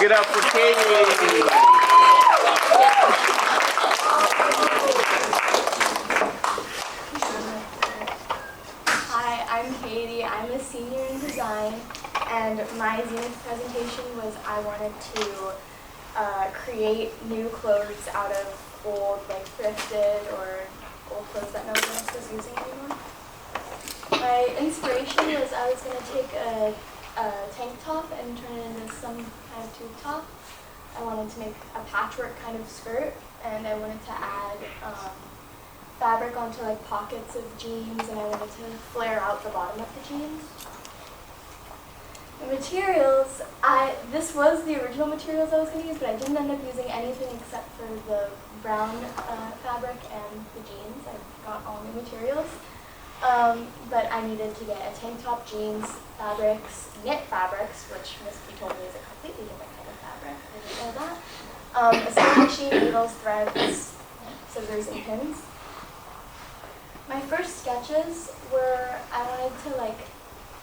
it up for Katie. Hi, I'm Katie. I'm a senior in design, and my Zenith presentation was I wanted to create new clothes out of old, like thrifted or old clothes that no one else was using anymore. My inspiration was I was going to take a tank top and turn it into some kind of tube top. I wanted to make a patchwork kind of skirt, and I wanted to add fabric onto like pockets of jeans, and I wanted to flare out the bottom of the jeans. The materials, this was the original materials I was going to use, but I didn't end up using anything except for the brown fabric and the jeans. I got all new materials. But I needed to get a tank top, jeans, fabrics, knit fabrics, which Miss P told me is a completely different kind of fabric. I didn't know that. A sewing machine, needles, threads, scissors, and pins. My first sketches were I wanted to like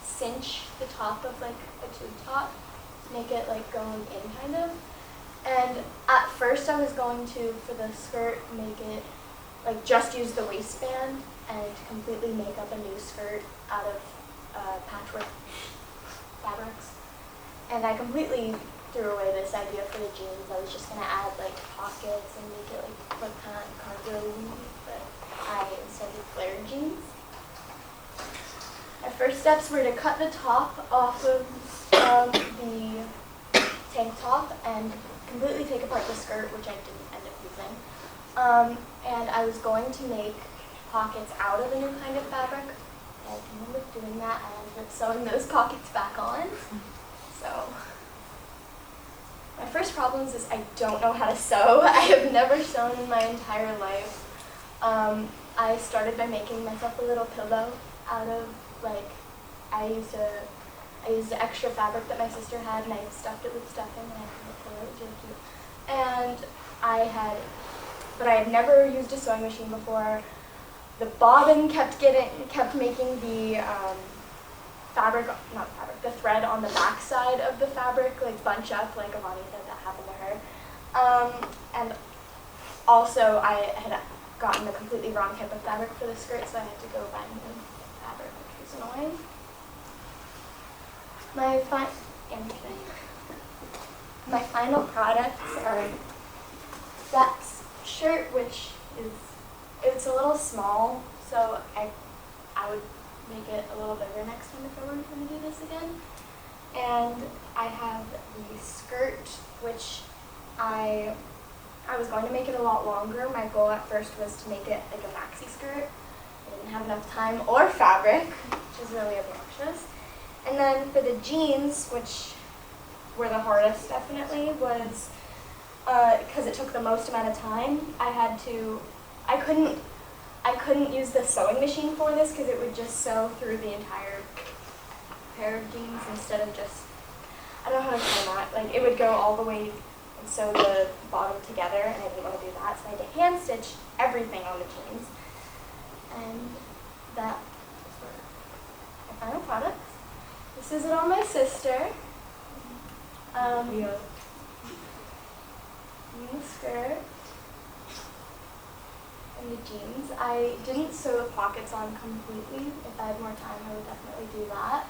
cinch the top of like a tube top, make it like going in kind of. And at first I was going to, for the skirt, make it like just use the waistband and completely make up a new skirt out of patchwork fabrics. And I completely threw away this idea for the jeans. I was just going to add like pockets and make it like look kind of cargo, but I instead did flared jeans. My first steps were to cut the top off of the tank top and completely take apart the skirt, which I didn't end up using. And I was going to make pockets out of a new kind of fabric. I ended up doing that, and I ended up sewing those pockets back on. So, my first problems is I don't know how to sew. I have never sewn in my entire life. I started by making myself a little pillow out of, like, I used the extra fabric that my sister had, and I stuffed it with stuffing, and I made a pillow. It was really cute. And but I had never used a sewing machine before. The bobbin kept making the the thread on the back side of the fabric like bunch up, like Avani said that happened to her. And also I had gotten the completely wrong type of fabric for the skirt, so I had to go buy new fabric, which was annoying. My final products are that shirt, which it's a little small, so I would make it a little bigger next time if I were going to do this again. And I have the skirt, which I was going to make it a lot longer. My goal at first was to make it like a maxi skirt. I didn't have enough time or fabric, which is really obnoxious. And then for the jeans, which were the hardest definitely, was because it took the most amount of time. I couldn't use the sewing machine for this because it would just sew through the entire pair of jeans instead of just, I don't know how to explain that. Like it would go all the way and sew the bottom together, and I didn't want to do that, so I had to hand stitch everything on the jeans. And that was my final products. This is it on my sister. The skirt and the jeans. I didn't sew the pockets on completely. If I had more time, I would definitely do that.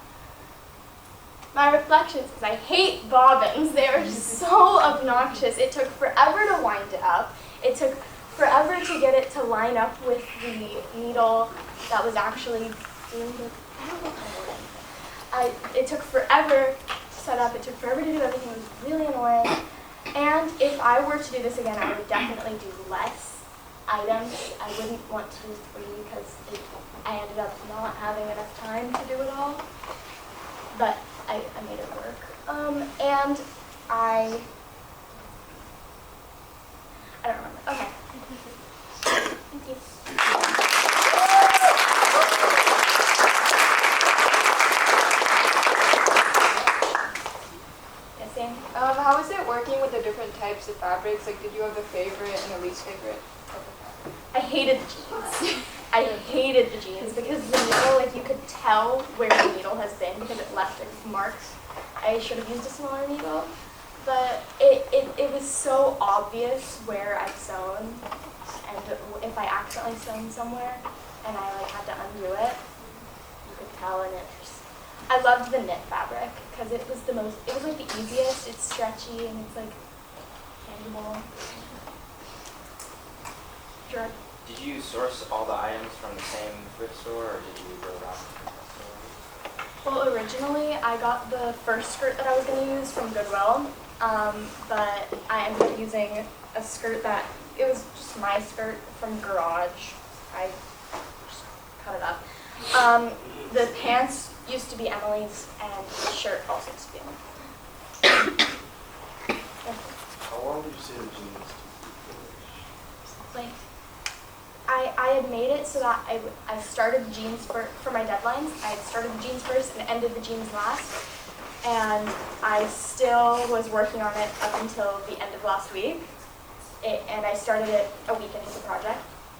My reflections, because I hate bobbins. They are so obnoxious. It took forever to wind it up. It took forever to get it to line up with the needle that was actually doing the, I don't know how to word anything. It took forever to set up. It took forever to do everything. It was really annoying. And if I were to do this again, I would definitely do less items. I wouldn't want to do 3 because I ended up not having enough time to do it all. But I made it work. And I don't remember. Okay. Thank you. How was it working with the different types of fabrics? Like, did you have a favorite and a least favorite type of fabric? I hated the jeans. I hated the jeans because the needle, like you could tell where the needle has been because it left like, marks. I should have used a smaller needle. but it was so obvious where I'd sewn, and if I accidentally sewn somewhere and I like had to undo it, you could tell. And I loved the knit fabric because it was like the easiest. It's stretchy and it's like tangible. Sure. Did you source all the items from the same thrift store, or did you go around different stores? Well, originally I got the first skirt that I was going to use from Goodwill, but I ended up using a skirt it was just my skirt from Garage. I just cut it up. The pants used to be Emily's, and the shirt also used to be Emily's. How long did you say the jeans took? Like, I had made it so that I started the jeans for my deadlines. I had started the jeans first and ended the jeans last. And I still was working on it up until the end of last week. And I started it a week into the project.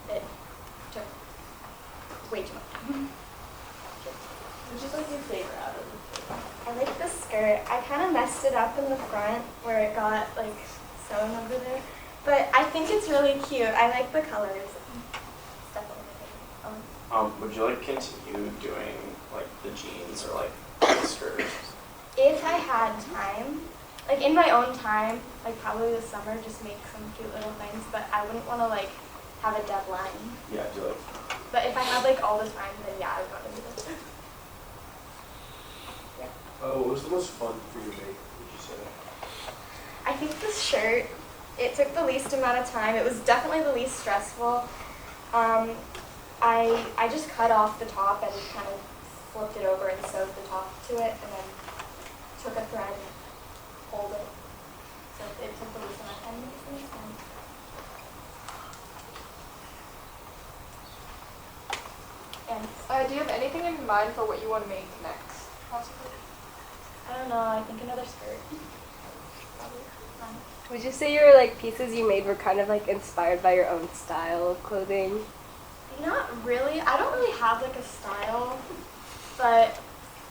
It took way too much time. Which is like your favorite out of the two? I like the skirt. I kind of messed it up in the front where it got like sewn over there. But I think it's really cute. I like the colors. It's definitely my favorite. Would you like continue doing like the jeans or like the skirts? If I had time, like in my own time, like probably this summer, just make some cute little things, but I wouldn't want to like have a deadline. Yeah, do like. But if I had like all the time, then yeah, I would want to do this. Yeah. What was the most fun for you to make, would you say? I think this shirt, it took the least amount of time. It was definitely the least stressful. I just cut off the top and kind of flipped it over and sewed the top to it, and then took a thread and pulled it. So it took the least amount of time to make things. And Do you have anything in mind for what you want to make next, possibly? I don't know, I think another skirt. Probably fun. Would you say your like pieces you made were kind of like inspired by your own style of clothing? Not really. I don't really have like a style, but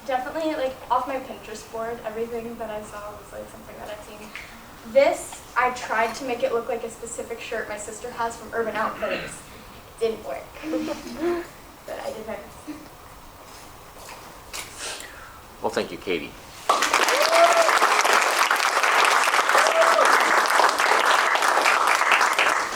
definitely like off my Pinterest board, everything that I saw was like something that I've seen. This, I tried to make it look like a specific shirt my sister has from Urban Outfitters. It didn't work, but I did my best. Well, thank you, Katie.